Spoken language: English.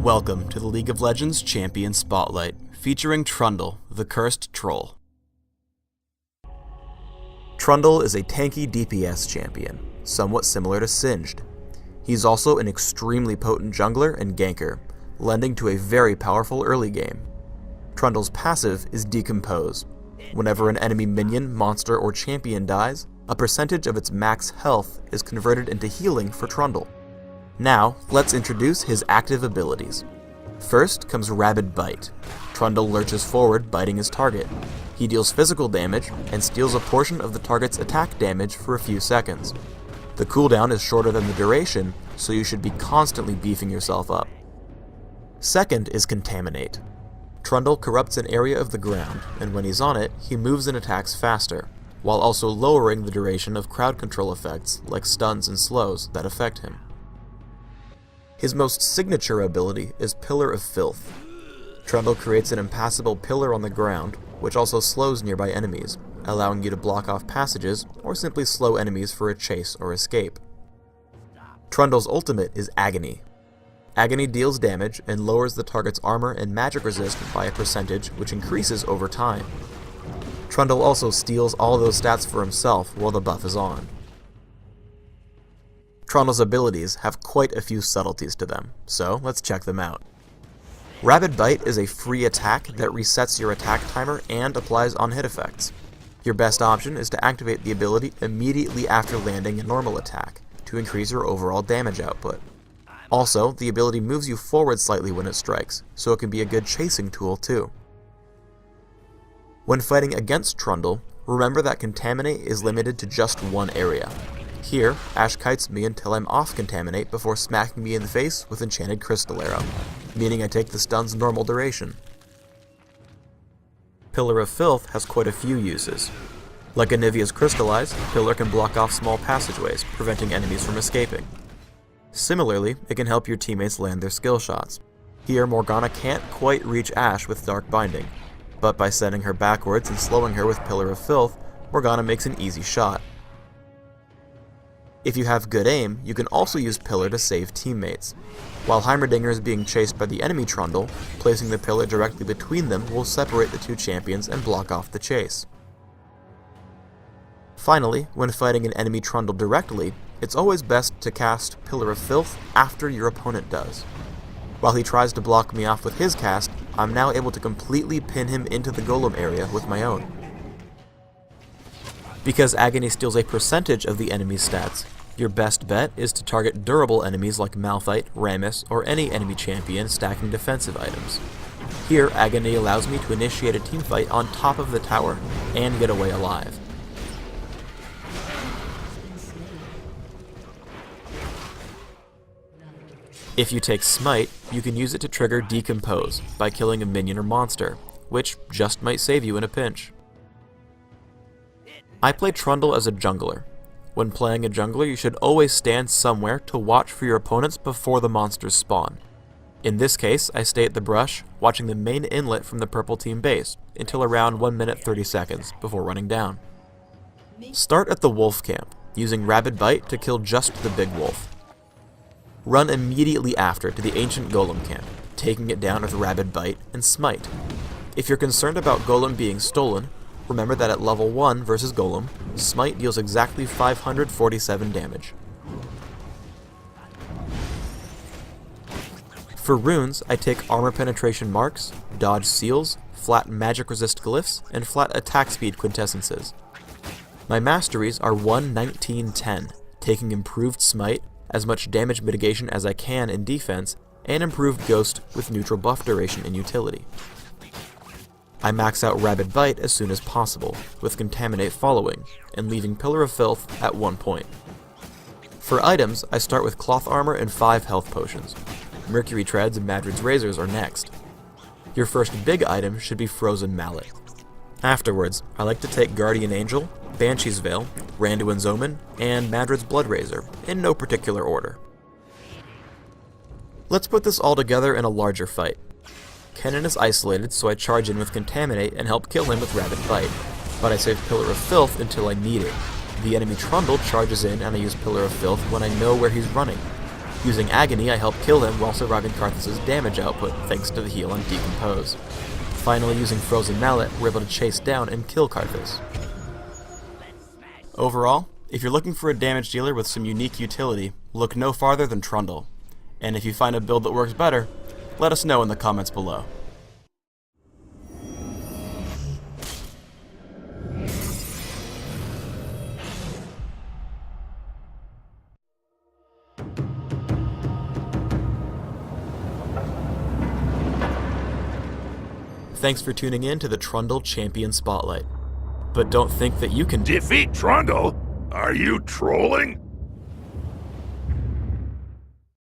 Welcome to the League of Legends Champion Spotlight, featuring Trundle, the cursed troll. Trundle is a tanky DPS champion, somewhat similar to Singed. He's also an extremely potent jungler and ganker, lending to a very powerful early game. Trundle's passive is Decompose. Whenever an enemy minion, monster, or champion dies, a percentage of its max health is converted into healing for Trundle. Now, let's introduce his active abilities. First comes Rabid Bite. Trundle lurches forward, biting his target. He deals physical damage, and steals a portion of the target's attack damage for a few seconds. The cooldown is shorter than the duration, so you should be constantly beefing yourself up. Second is Contaminate. Trundle corrupts an area of the ground, and when he's on it, he moves and attacks faster, while also lowering the duration of crowd control effects like stuns and slows that affect him. His most signature ability is Pillar of Filth. Trundle creates an impassable pillar on the ground, which also slows nearby enemies, allowing you to block off passages or simply slow enemies for a chase or escape. Trundle's ultimate is Agony. Agony deals damage and lowers the target's armor and magic resist by a percentage which increases over time. Trundle also steals all those stats for himself while the buff is on. Trundle's abilities have quite a few subtleties to them, so let's check them out. Rabid Bite is a free attack that resets your attack timer and applies on-hit effects. Your best option is to activate the ability immediately after landing a normal attack, to increase your overall damage output. Also, the ability moves you forward slightly when it strikes, so it can be a good chasing tool too. When fighting against Trundle, remember that Contaminate is limited to just one area. Here, Ash kites me until I'm off Contaminate before smacking me in the face with Enchanted Crystal Arrow, meaning I take the stun's normal duration. Pillar of Filth has quite a few uses. Like Anivia's Crystallize, Pillar can block off small passageways, preventing enemies from escaping. Similarly, it can help your teammates land their skill shots. Here, Morgana can't quite reach Ash with Dark Binding, but by sending her backwards and slowing her with Pillar of Filth, Morgana makes an easy shot. If you have good aim, you can also use Pillar to save teammates. While Heimerdinger is being chased by the enemy Trundle, placing the Pillar directly between them will separate the two champions and block off the chase. Finally, when fighting an enemy Trundle directly, it's always best to cast Pillar of Filth after your opponent does. While he tries to block me off with his cast, I'm now able to completely pin him into the golem area with my own. Because Agony steals a percentage of the enemy's stats, your best bet is to target durable enemies like Malphite, Rammus, or any enemy champion stacking defensive items. Here, Agony allows me to initiate a teamfight on top of the tower, and get away alive. If you take Smite, you can use it to trigger Decompose by killing a minion or monster, which just might save you in a pinch. I play Trundle as a jungler. When playing a jungler, you should always stand somewhere to watch for your opponents before the monsters spawn. In this case, I stay at the brush, watching the main inlet from the purple team base, until around 1 minute 30 seconds, before running down. Start at the wolf camp, using Rabid Bite to kill just the big wolf. Run immediately after to the ancient golem camp, taking it down with Rabid Bite and Smite. If you're concerned about golem being stolen, remember that at level 1 versus Golem, Smite deals exactly 547 damage. For runes, I take Armor Penetration Marks, Dodge Seals, Flat Magic Resist Glyphs, and Flat Attack Speed Quintessences. My masteries are 1, 19, 10, taking Improved Smite, as much damage mitigation as I can in defense, and Improved Ghost with neutral buff duration and utility. I max out Rabid Bite as soon as possible, with Contaminate following, and leaving Pillar of Filth at 1 point. For items, I start with Cloth Armor and 5 health potions. Mercury Treads and Madrid's Razors are next. Your first big item should be Frozen Mallet. Afterwards, I like to take Guardian Angel, Banshee's Veil, Randuin's Omen, and Madrid's Blood Razor, in no particular order. Let's put this all together in a larger fight. Kennen is isolated, so I charge in with Contaminate and help kill him with Rabid Bite, but I save Pillar of Filth until I need it. The enemy Trundle charges in and I use Pillar of Filth when I know where he's running. Using Agony, I help kill him while surviving Karthus' damage output thanks to the heal on Decompose. Finally, using Frozen Mallet, we're able to chase down and kill Karthus. Overall, if you're looking for a damage dealer with some unique utility, look no farther than Trundle. And if you find a build that works better, let us know in the comments below. Thanks for tuning in to the Trundle Champion Spotlight. But don't think that you can defeat Trundle? Are you trolling?